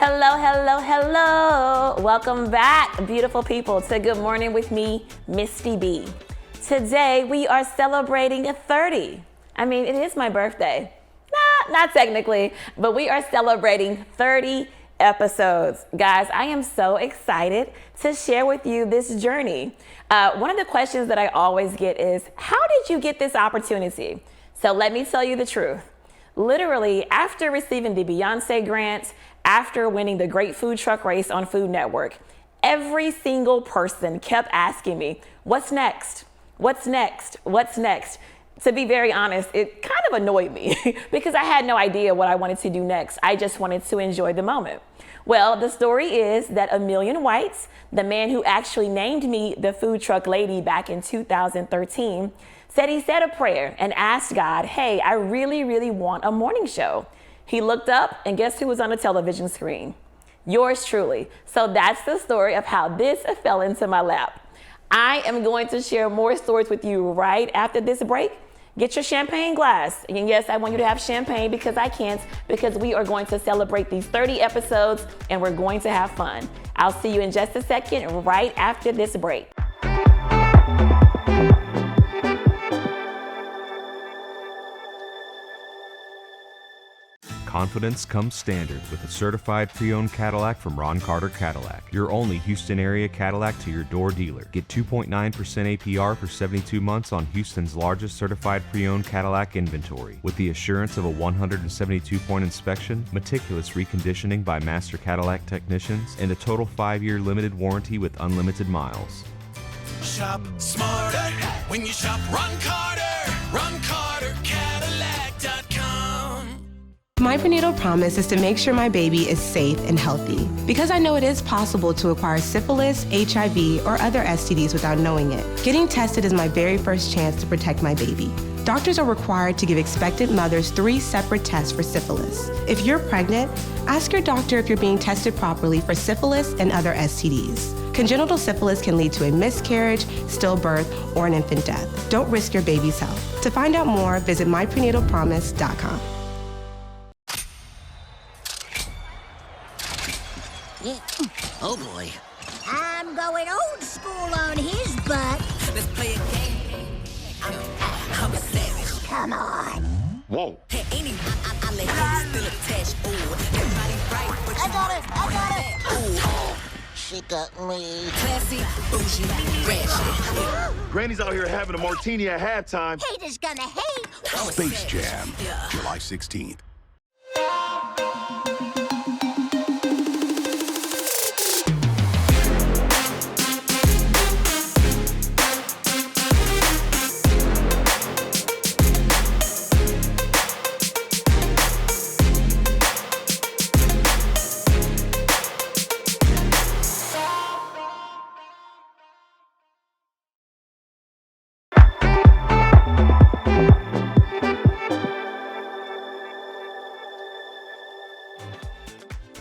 Hello, hello, hello. Welcome back, beautiful people, to Good Morning with me, Misti B. Today, we are celebrating 30. I mean, it is my birthday. Not technically, but we are celebrating 30 episodes. Guys, I am so excited to share with you this journey. One of the questions that I always get is, how did you get this opportunity? So let me tell you the truth. Literally, after receiving the Beyonce grant, after winning the Great Food Truck Race on Food Network, every single person kept asking me, what's next? What's next? What's next? To be very honest, it kind of annoyed me because I had no idea what I wanted to do next. I just wanted to enjoy the moment. Well, the story is that A Million Whites, the man who actually named me the food truck lady back in 2013, said he said a prayer and asked God, hey, I really, really want a morning show. He looked up and guess who was on the television screen? Yours truly. So that's the story of how this fell into my lap. I am going to share more stories with you right after this break. Get your champagne glass. And yes, I want you to have champagne because I can't, because we are going to celebrate these 30 episodes and we're going to have fun. I'll see you in just a second right after this break. Confidence comes standard with a certified pre-owned Cadillac from Ron Carter Cadillac, your only Houston area Cadillac to your door dealer. Get 2.9% APR for 72 months on Houston's largest certified pre-owned Cadillac inventory, with the assurance of a 172-point inspection, meticulous reconditioning by master Cadillac technicians, and a total 5-year limited warranty with unlimited miles. Shop smarter when you shop Ron Carter. Ron Carter Cadillac.com. My prenatal promise is to make sure my baby is safe and healthy, because I know it is possible to acquire syphilis, HIV, or other STDs without knowing it. Getting tested is my very first chance to protect my baby. Doctors are required to give expectant mothers 3 separate tests for syphilis. If you're pregnant, ask your doctor if you're being tested properly for syphilis and other STDs. Congenital syphilis can lead to a miscarriage, stillbirth, or an infant death. Don't risk your baby's health. To find out more, visit myprenatalpromise.com. Oh boy. I'm going old school on his butt. Let's play a game. I'm a savage. Come on. Whoa. Hey, any I let him still attached. Ooh, everybody right, but I got it. Ooh, She got me. classy, bougie, ratchet. Granny's out here having a martini at halftime. Haters gonna hate. I'm a Space savage. Jam, Yeah. July 16th.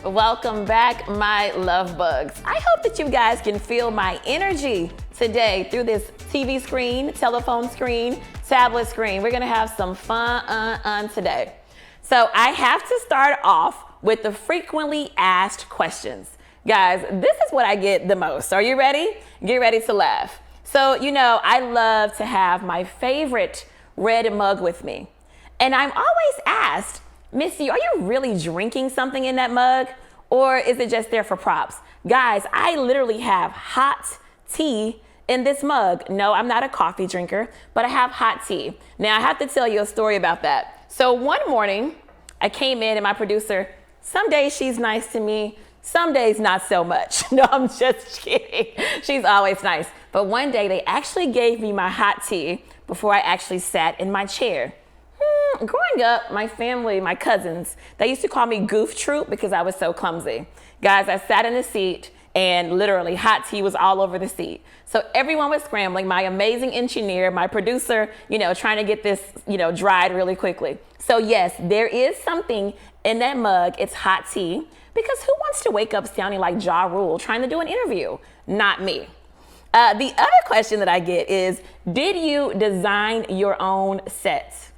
Welcome back, my love bugs. I hope that you guys can feel my energy today through this TV screen, telephone screen, tablet screen. We're gonna have some fun today. So I have to start off with the frequently asked questions. Guys, this is what I get the most. Are you ready? Get ready to laugh. So, you know, I love to have my favorite red mug with me. And I'm always asked, Missy, are you really drinking something in that mug? Or is it just there for props? Guys, I literally have hot tea in this mug. No, I'm not a coffee drinker, but I have hot tea. Now, I have to tell you a story about that. So one morning, I came in and my producer, some days she's nice to me, some days not so much. No, I'm just kidding. She's always nice. But one day, they actually gave me my hot tea before I actually sat in my chair. Growing up, my family, my cousins, they used to call me Goof Troop because I was so clumsy. Guys, I sat in the seat and literally hot tea was all over the seat. So everyone was scrambling. My amazing engineer, my producer, trying to get this, dried really quickly. So yes, there is something in that mug. It's hot tea because who wants to wake up sounding like Ja Rule trying to do an interview? Not me. The other question that I get is, did you design your own sets?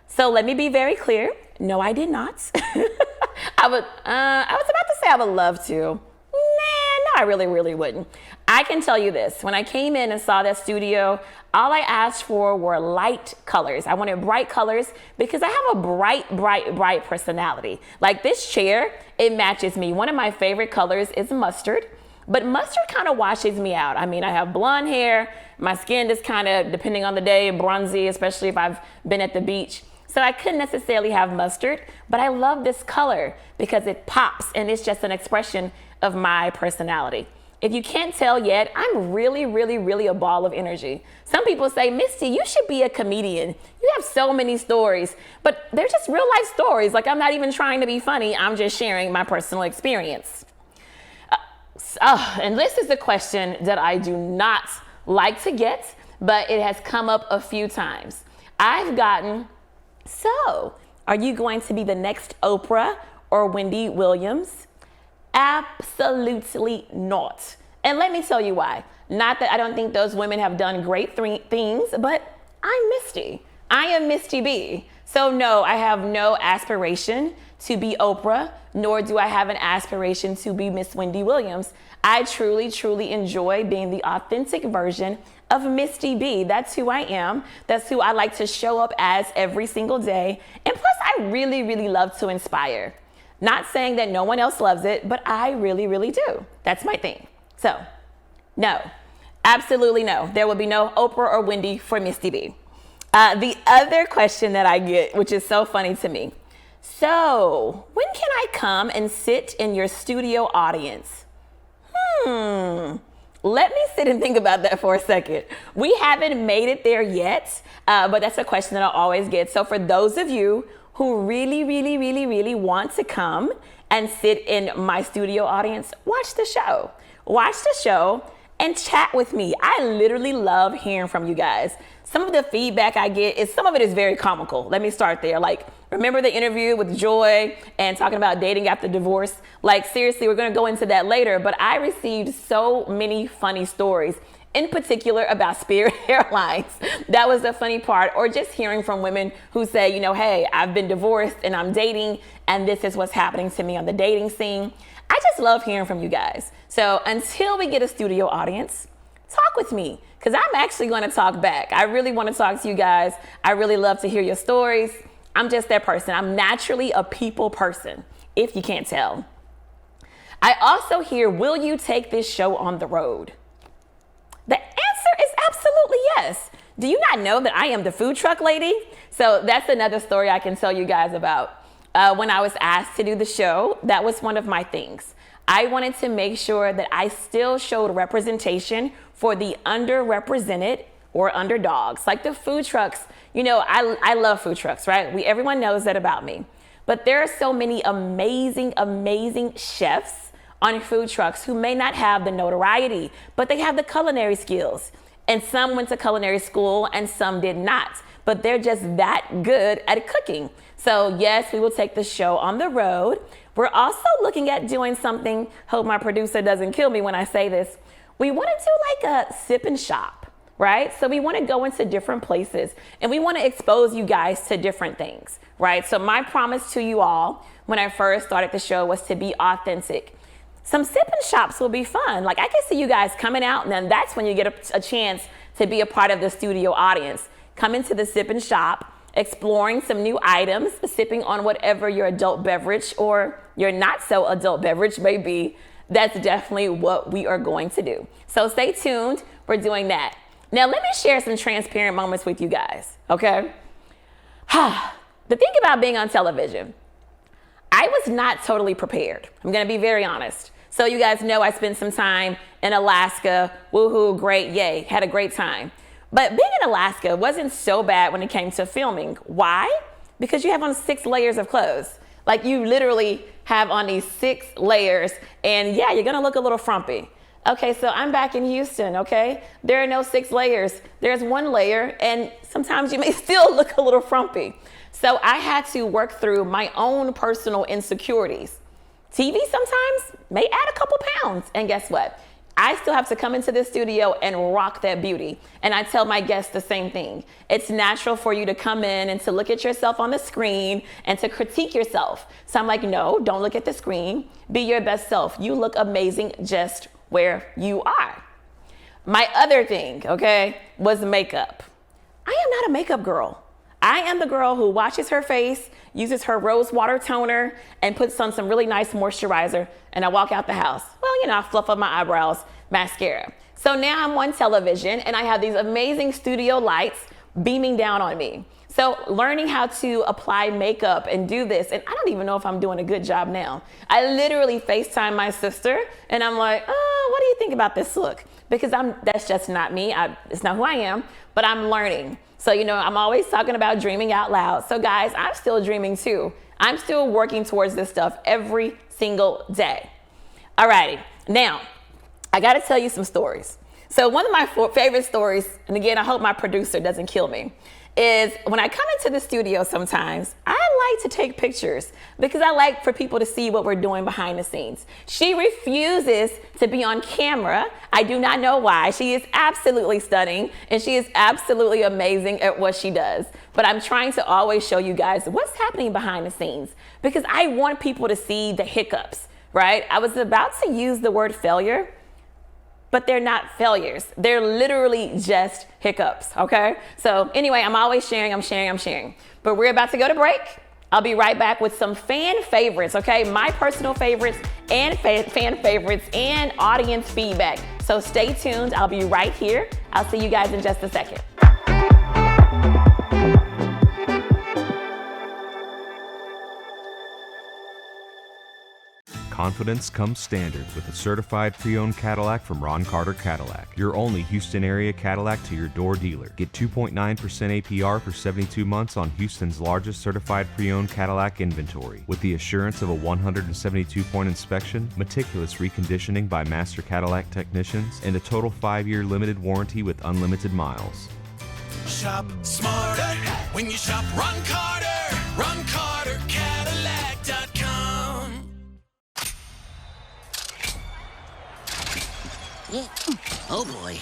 So let me be very clear. No, I did not. I was about to say I would love to. No, I really wouldn't. I can tell you this. When I came in and saw that studio, all I asked for were light colors. I wanted bright colors because I have a bright personality. Like this chair, it matches me. One of my favorite colors is mustard, but mustard kind of washes me out. I mean, I have blonde hair. My skin is kind of, depending on the day, bronzy, especially if I've been at the beach. So I couldn't necessarily have mustard, but I love this color because it pops and it's just an expression of my personality. If you can't tell yet, I'm really a ball of energy. Some people say, Misty, you should be a comedian. You have so many stories, but they're just real life stories. Like I'm not even trying to be funny. I'm just sharing my personal experience. And this is a question that I do not like to get, but it has come up a few times. I've gotten, so are you going to be the next Oprah or Wendy Williams? Absolutely not. And let me tell you why. Not that I don't think those women have done great things, but I'm Misty. I am Misty B. So no, I have no aspiration to be Oprah, nor do I have an aspiration to be Miss Wendy Williams. I truly enjoy being the authentic version of Misty B. That's who I am. That's who I like to show up as every single day. And plus, I really love to inspire. Not saying that no one else loves it, but I really do. That's my thing. So, no, absolutely no. There will be no Oprah or Wendy for Misty B. The other question that I get, which is so funny to me. So, when can I come and sit in your studio audience? Let me sit and think about that for a second. We haven't made it there yet, but that's a question that I always get. So for those of you who really want to come and sit in my studio audience, watch the show. Watch the show and chat with me. I literally love hearing from you guys. Some of the feedback I get is, some of it is very comical. Let me start there. Like, remember the interview with Joy and talking about dating after divorce? Like, seriously, we're gonna go into that later, but I received so many funny stories, in particular about Spirit Airlines. That was the funny part. Or just hearing from women who say, you know, hey, I've been divorced and I'm dating, and this is what's happening to me on the dating scene. I just love hearing from you guys. So until we get a studio audience, talk with me, because I'm actually going to talk back. I really want to talk to you guys. I really love to hear your stories. I'm just that person. I'm naturally a people person, if you can't tell. I also hear, will you take this show on the road? The answer is absolutely yes. Do you not know that I am the food truck lady? So that's another story I can tell you guys about. When I was asked to do the show, that was one of my things. I wanted to make sure that I still showed representation for the underrepresented or underdogs, like the food trucks. You know, I love food trucks, right? Everyone knows that about me. But there are so many amazing chefs on food trucks who may not have the notoriety, but they have the culinary skills. And some went to culinary school and some did not, but they're just that good at cooking. So yes, we will take the show on the road. We're also looking at doing something, hope my producer doesn't kill me when I say this. We want to do like a sip and shop, right? So we want to go into different places and we want to expose you guys to different things, right? So my promise to you all when I first started the show was to be authentic. Some sip and shops will be fun. Like, I can see you guys coming out, and then that's when you get a chance to be a part of the studio audience. Come into the sip and shop, exploring some new items, sipping on whatever your adult beverage or your not so adult beverage may be. That's definitely what we are going to do. So stay tuned. We're doing that. Now, let me share some transparent moments with you guys, okay? The thing about being on television, I was not totally prepared. I'm gonna be very honest. So you guys know I spent some time in Alaska. Woohoo, great, yay, had a great time. But being in Alaska wasn't so bad when it came to filming. Why? Because you have on 6 layers of clothes. Like, you literally have on these 6 layers, and yeah, you're gonna look a little frumpy. Okay, so I'm back in Houston, okay? There are no 6 layers. There's 1 layer, and sometimes you may still look a little frumpy. So I had to work through my own personal insecurities. TV sometimes may add a couple pounds, and guess what? I still have to come into the studio and rock that beauty. And I tell my guests the same thing. It's natural for you to come in and to look at yourself on the screen and to critique yourself. So I'm like, no, don't look at the screen. Be your best self. You look amazing just where you are. My other thing, okay, was makeup. I am not a makeup girl. I am the girl who washes her face, uses her rose water toner, and puts on some really nice moisturizer, and I walk out the house. Well, you know, I fluff up my eyebrows, mascara. So now I'm on television, and I have these amazing studio lights beaming down on me. So learning how to apply makeup and do this, and I don't even know if I'm doing a good job now. I literally FaceTime my sister, and I'm like, oh, what do you think about this look? Because that's just not me. It's not who I am, but I'm learning. So, you know, I'm always talking about dreaming out loud. So guys, I'm still dreaming too. I'm still working towards this stuff every single day. Alrighty, now, I gotta tell you some stories. So one of my favorite stories, and again, I hope my producer doesn't kill me, is when I come into the studio sometimes, I like to take pictures because I like for people to see what we're doing behind the scenes. She refuses to be on camera. I do not know why. She is absolutely stunning and she is absolutely amazing at what she does. But I'm trying to always show you guys what's happening behind the scenes because I want people to see the hiccups, right? I was about to use the word failure, but they're not failures. They're literally just hiccups, okay? So anyway, I'm always sharing, I'm sharing. But we're about to go to break. I'll be right back with some fan favorites, okay? My personal favorites and fan favorites and audience feedback. So stay tuned, I'll be right here. I'll see you guys in just a second. Confidence comes standard with a certified pre-owned Cadillac from Ron Carter Cadillac, your only Houston area Cadillac to your door dealer. Get 2.9% APR for 72 months on Houston's largest certified pre-owned Cadillac inventory, with the assurance of a 172-point inspection, meticulous reconditioning by master Cadillac technicians, and a total 5-year limited warranty with unlimited miles. Shop smarter when you shop Ron Carter. Ron Carter Cadillac.com. Yeah. Oh boy.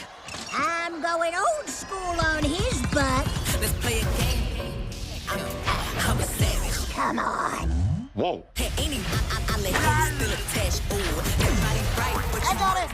I'm going old school on his butt. Let's play a game. I'm a savage. Come on. Whoa. Hey, anyway, I let you still attached. Ooh, everybody right, but I got it.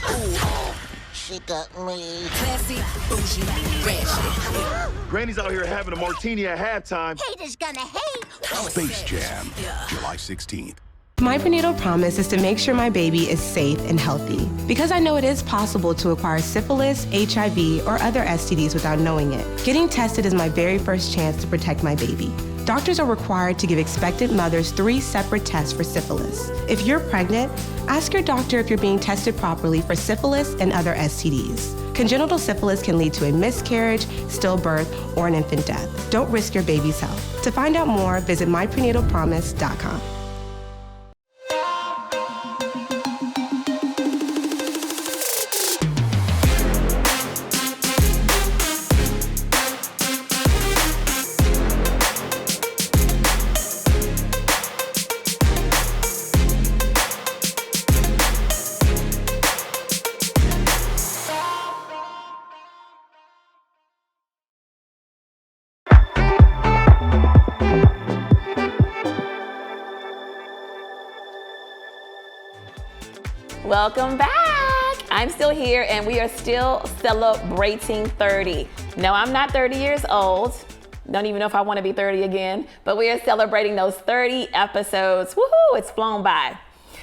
Ooh, She got me. classy, bougie, ratchet. Granny's out here having a martini at halftime. Haters gonna hate. I'm a Space savage. Jam, Yeah. July 16th. My prenatal promise is to make sure my baby is safe and healthy because I know it is possible to acquire syphilis, HIV, or other STDs without knowing it. Getting tested is my very first chance to protect my baby. Doctors are required to give expectant mothers 3 separate tests for syphilis. If you're pregnant, ask your doctor if you're being tested properly for syphilis and other STDs. Congenital syphilis can lead to a miscarriage, stillbirth, or an infant death. Don't risk your baby's health. To find out more, visit myprenatalpromise.com. Welcome back. I'm still here and we are still celebrating 30. No, I'm not 30 years old. Don't even know if I want to be 30 again, but we are celebrating those 30 episodes. Woohoo, it's flown by.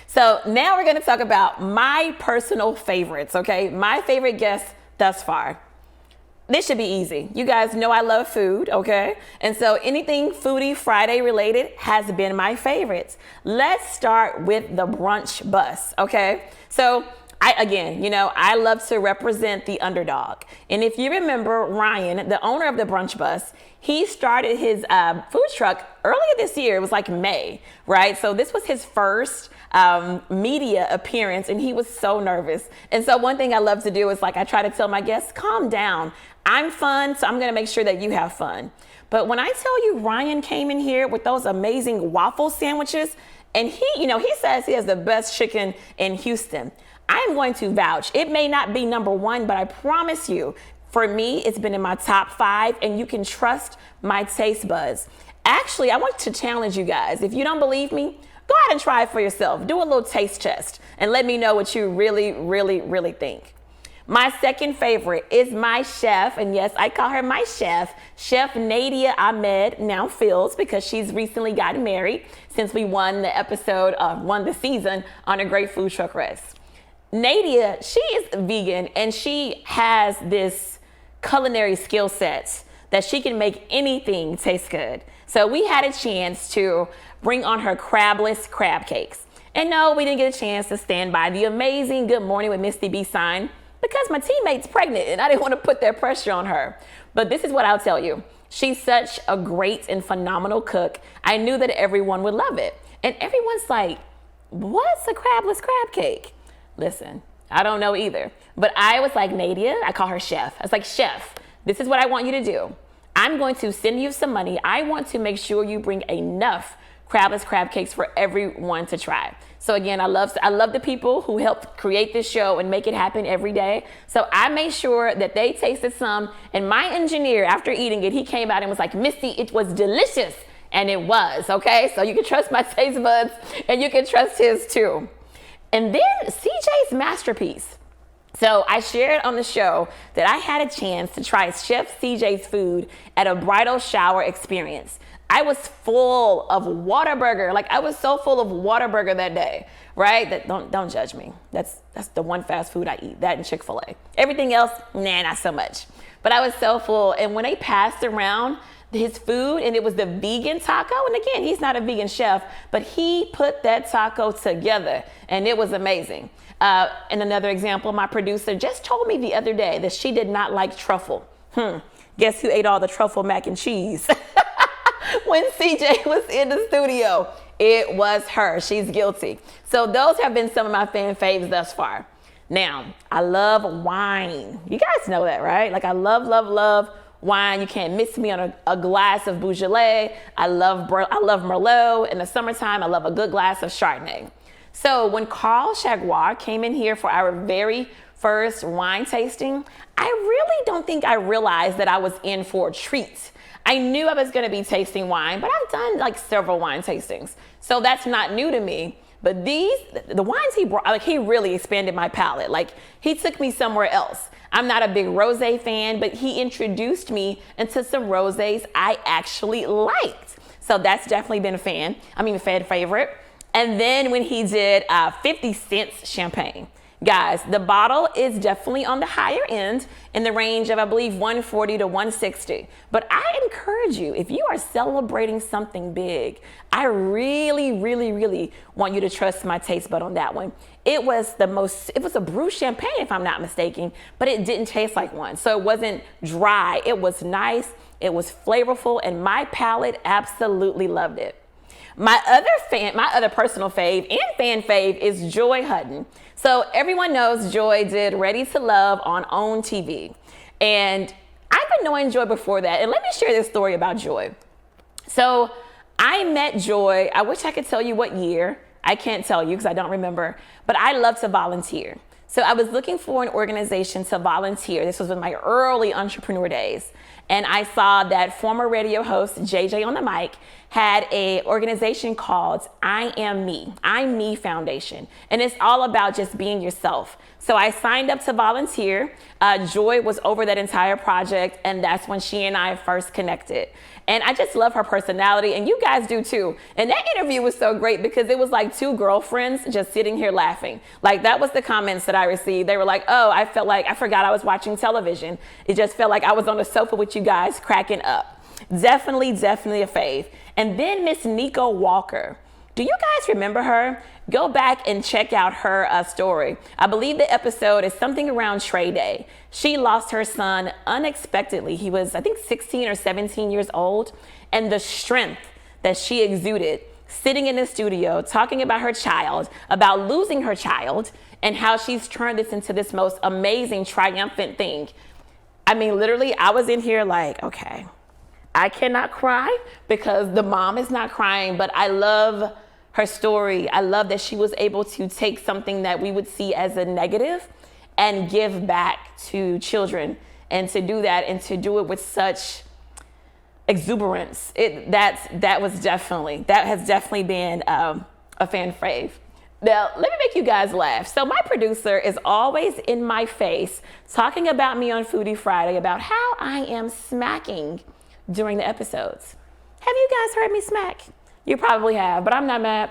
So now we're going to talk about my personal favorites, okay? My favorite guests thus far. This should be easy. You guys know I love food, okay? And so anything Foodie Friday related has been my favorites. Let's start with the brunch bus, okay? So I love to represent the underdog. And if you remember Ryan, the owner of the brunch bus, he started his food truck earlier this year. It was like May, right? So this was his first media appearance and he was so nervous. And so one thing I love to do is I try to tell my guests, calm down. I'm fun, so I'm gonna make sure that you have fun. But when I tell you Ryan came in here with those amazing waffle sandwiches, and he says he has the best chicken in Houston. I'm going to vouch. It may not be number one, but I promise you, for me, it's been in my top 5, and you can trust my taste buds. Actually, I want to challenge you guys. If you don't believe me, go ahead and try it for yourself. Do a little taste test and let me know what you really, really, really think. My second favorite is my chef, and yes, I call her my chef, Chef Nadia Ahmed, now Fields, because she's recently gotten married since we won the season on a Great Food Truck Race. Nadia, she is vegan, and she has this culinary skill sets that she can make anything taste good. So we had a chance to bring on her crabless crab cakes. And no, we didn't get a chance to stand by the amazing Good Morning with Misti B sign because my teammate's pregnant and I didn't want to put that pressure on her. But this is what I'll tell you. She's such a great and phenomenal cook. I knew that everyone would love it. And everyone's like, what's a crabless crab cake? Listen, I don't know either. But I was like, Nadia, I call her chef. I was like, chef, this is what I want you to do. I'm going to send you some money. I want to make sure you bring enough crabless crab cakes for everyone to try. So again, I love the people who helped create this show and make it happen every day. So I made sure that they tasted some, and my engineer, after eating it, he came out and was like, Misty, it was delicious. And it was, okay? So you can trust my taste buds and you can trust his too. And then CJ's masterpiece. So I shared on the show that I had a chance to try Chef CJ's food at a bridal shower experience. I was full of Whataburger. Like I was so full of Whataburger that day, right? That don't judge me. That's the one fast food I eat, that and Chick-fil-A. Everything else, nah, not so much. But I was so full. And when they passed around his food, and it was the vegan taco, and again, he's not a vegan chef, but he put that taco together and it was amazing. And another example, my producer just told me the other day that she did not like truffle. Guess who ate all the truffle mac and cheese? When CJ was in the studio, it was her. She's guilty. So those have been some of my fan faves thus far. Now, I love wine. You guys know that, right? Like I love wine. You can't miss me on a glass of Beaujolais. I love Merlot. In the summertime, I love a good glass of Chardonnay. So when Carl Chaguar came in here for our very first wine tasting, I really don't think I realized that I was in for a treat. I knew I was going to be tasting wine, but I've done like several wine tastings. So that's not new to me. But the wines he brought, like he really expanded my palate. Like he took me somewhere else. I'm not a big rosé fan, but he introduced me into some rosés I actually liked. So that's definitely been a fan favorite. And then when he did 50 cents champagne. Guys, the bottle is definitely on the higher end in the range of, I believe, 140 to 160. But I encourage you, if you are celebrating something big, I really, really, really want you to trust my taste bud on that one. It was a brew champagne, if I'm not mistaken, but it didn't taste like one. So it wasn't dry. It was nice. It was flavorful, and my palate absolutely loved it. My other personal fave and fan fave is Joy Hutton. So everyone knows Joy did Ready to Love on OWN TV. And I've been knowing Joy before that. And let me share this story about Joy. So I met Joy, I wish I could tell you what year. I can't tell you because I don't remember. But I love to volunteer. So I was looking for an organization to volunteer. This was in my early entrepreneur days. And I saw that former radio host, JJ on the mic, had an organization called I Am Me, I'm Me Foundation. And it's all about just being yourself. So I signed up to volunteer. Joy was over that entire project, and that's when she and I first connected. And I just love her personality, and you guys do too. And that interview was so great because it was like two girlfriends just sitting here laughing. Like that was the comments that I received. They were like, oh, I felt like I forgot I was watching television. It just felt like I was on the sofa with you guys cracking up. Definitely a fave. And then Miss Nico Walker. Do you guys remember her? Go back and check out her story. I believe the episode is something around Trey Day. She lost her son unexpectedly. He was, I think, 16 or 17 years old. And the strength that she exuded sitting in the studio talking about her child, about losing her child, and how she's turned this into this most amazing, triumphant thing. I mean, literally, I was in here like, okay, I cannot cry because the mom is not crying, but I love her story. I love that she was able to take something that we would see as a negative and give back to children, and to do that and to do it with such exuberance. That has definitely been a fan fave. Now, let me make you guys laugh. So my producer is always in my face talking about me on Foodie Friday about how I am smacking during the episodes. Have you guys heard me smack? You probably have, but I'm not mad.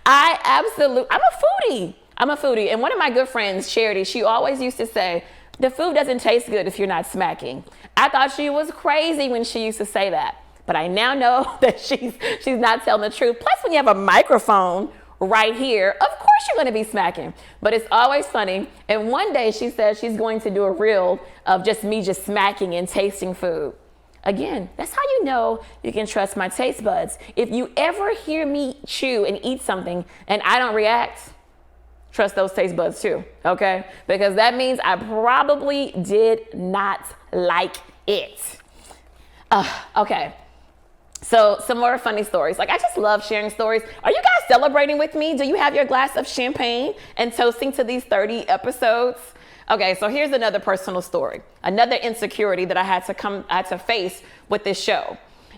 I'm a foodie. And one of my good friends, Charity, she always used to say, the food doesn't taste good if you're not smacking. I thought she was crazy when she used to say that, but I now know that she's not telling the truth. Plus, when you have a microphone right here, of course you're gonna be smacking, but it's always funny. And one day she says she's going to do a reel of just me just smacking and tasting food. Again, that's how you know you can trust my taste buds. If you ever hear me chew and eat something and I don't react, trust those taste buds too, okay? Because that means I probably did not like it. Okay. So some more funny stories. Like, I just love sharing stories. Are you guys celebrating with me? Do you have your glass of champagne and toasting to these 30 episodes? Okay, so here's another personal story. Another insecurity that I had to face with this show.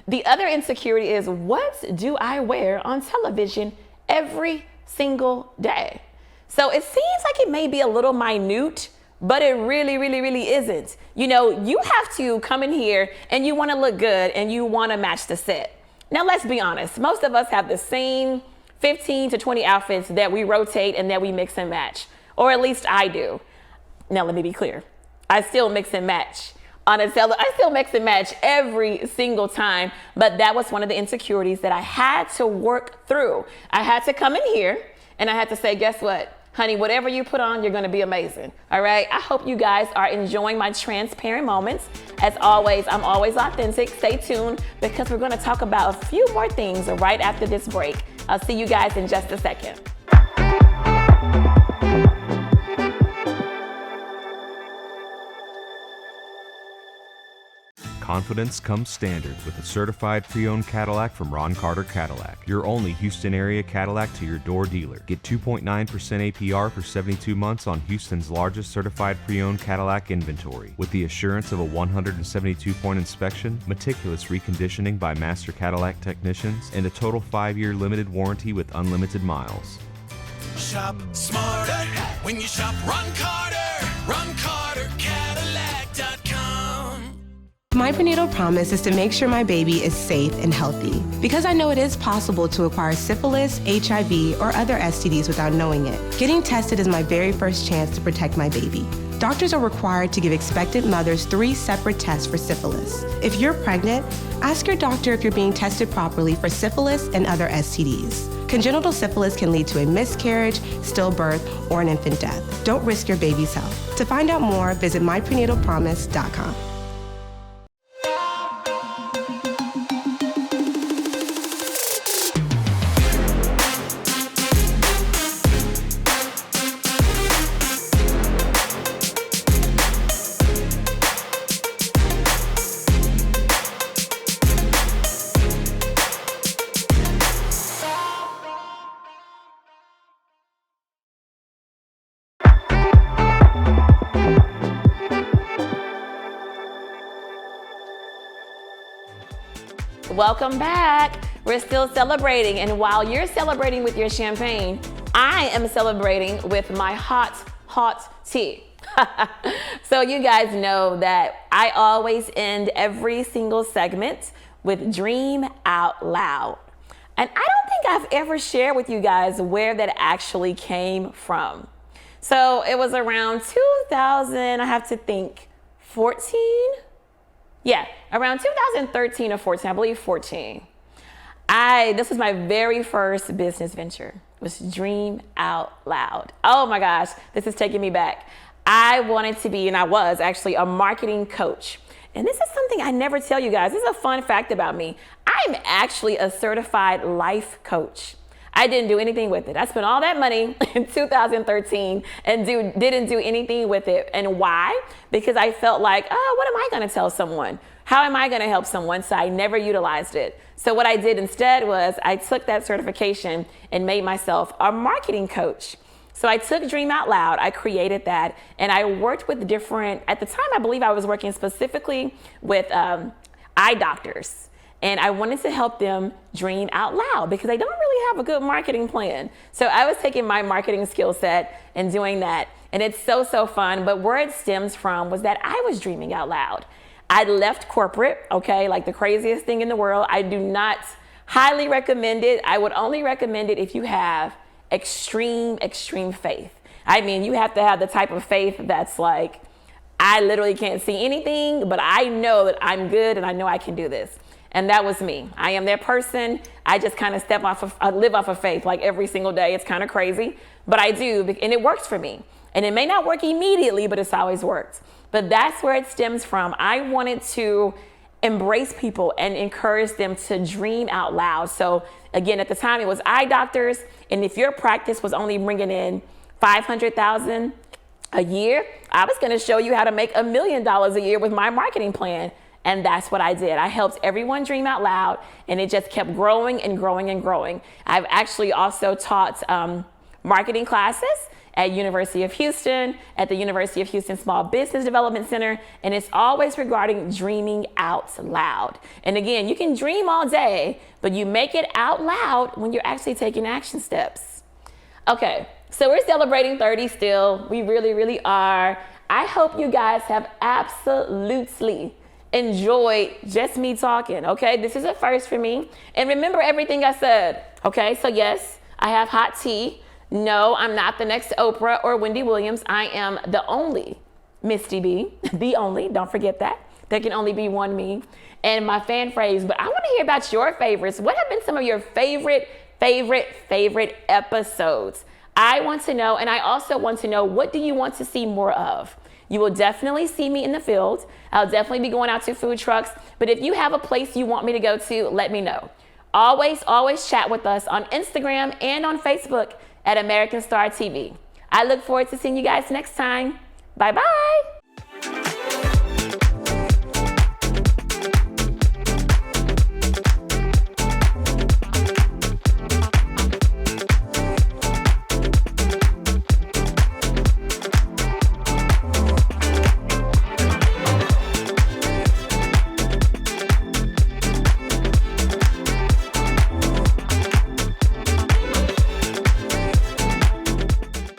The other insecurity is, what do I wear on television every single day? So it seems like it may be a little minute, but it really, really, really isn't. You know, you have to come in here and you want to look good and you want to match the set. Now, let's be honest. Most of us have the same 15 to 20 outfits that we rotate and that we mix and match, or at least I do. Now, let me be clear. I still mix and match I still mix and match every single time, but that was one of the insecurities that I had to work through. I had to come in here and I had to say, guess what? Honey, whatever you put on, you're gonna be amazing, all right? I hope you guys are enjoying my transparent moments. As always, I'm always authentic. Stay tuned because we're gonna talk about a few more things right after this break. I'll see you guys in just a second. Confidence comes standard with a certified pre-owned Cadillac from Ron Carter Cadillac, your only Houston area Cadillac to your door dealer. Get 2.9% APR for 72 months on Houston's largest certified pre-owned Cadillac inventory, with the assurance of a 172-point inspection, meticulous reconditioning by master Cadillac technicians, and a total 5-year limited warranty with unlimited miles. Shop smarter when you shop Ron Carter. RonCarterCadillac.com. My prenatal promise is to make sure my baby is safe and healthy, because I know it is possible to acquire syphilis, HIV, or other STDs without knowing it. Getting tested is my very first chance to protect my baby. Doctors are required to give expectant mothers 3 separate tests for syphilis. If you're pregnant, ask your doctor if you're being tested properly for syphilis and other STDs. Congenital syphilis can lead to a miscarriage, stillbirth, or an infant death. Don't risk your baby's health. To find out more, visit myprenatalpromise.com. Welcome back. We're still celebrating, and while you're celebrating with your champagne, I am celebrating with my hot tea. So you guys know that I always end every single segment with Dream Out Loud. And I don't think I've ever shared with you guys where that actually came from. So it was around 2000, I have to think, 14? Yeah, around 2013 or 14, I believe 14. This was my very first business venture, was Dream Out Loud. Oh my gosh, this is taking me back. I wanted to be, and I was actually, a marketing coach. And this is something I never tell you guys. This is a fun fact about me. I'm actually a certified life coach. I didn't do anything with it. I spent all that money in 2013 and didn't do anything with it. And why? Because I felt like, oh, what am I going to tell someone? how am I going to help someone? So I never utilized it. So what I did instead was I took that certification and made myself a marketing coach. So I took Dream Out Loud, I created that, and I worked with different, at the time I believe I was working specifically with eye doctors. And I wanted to help them dream out loud because they don't really have a good marketing plan. So I was taking my marketing skill set and doing that. And it's so fun. But where it stems from was that I was dreaming out loud. I left corporate, okay, like the craziest thing in the world. I do not highly recommend it. I would only recommend it if you have extreme faith. I mean, you have to have the type of faith that's like, I literally can't see anything, but I know that I'm good and I know I can do this. And that was me. I am that person. I just kind of live off of faith like every single day. It's kind of crazy, but I do, and it works for me. And it may not work immediately, but it's always worked. But that's where it stems from. I wanted to embrace people and encourage them to dream out loud. So again, at the time it was eye doctors. And if your practice was only bringing in $500,000 a year, I was going to show you how to make $1 million a year with my marketing plan. And that's what I did. I helped everyone dream out loud, and it just kept growing and growing and growing. I've actually also taught marketing classes at University of Houston, at the University of Houston Small Business Development Center, and it's always regarding dreaming out loud. And again, you can dream all day, but you make it out loud when you're actually taking action steps. Okay, so we're celebrating 30 still. We really are. I hope you guys have absolutely enjoyed just me talking, okay? This is a first for me. And remember everything I said, okay? So yes, I have hot tea. No, I'm not the next Oprah or Wendy Williams. I am the only Misti B, the only, don't forget that. There can only be one me. And my fan phrase, but I wanna hear about your favorites. What have been some of your favorite episodes? I want to know, and I also want to know, what do you want to see more of? You will definitely see me in the field. I'll definitely be going out to food trucks. But if you have a place you want me to go to, let me know. Always chat with us on Instagram and on Facebook at American Star TV. I look forward to seeing you guys next time. Bye-bye.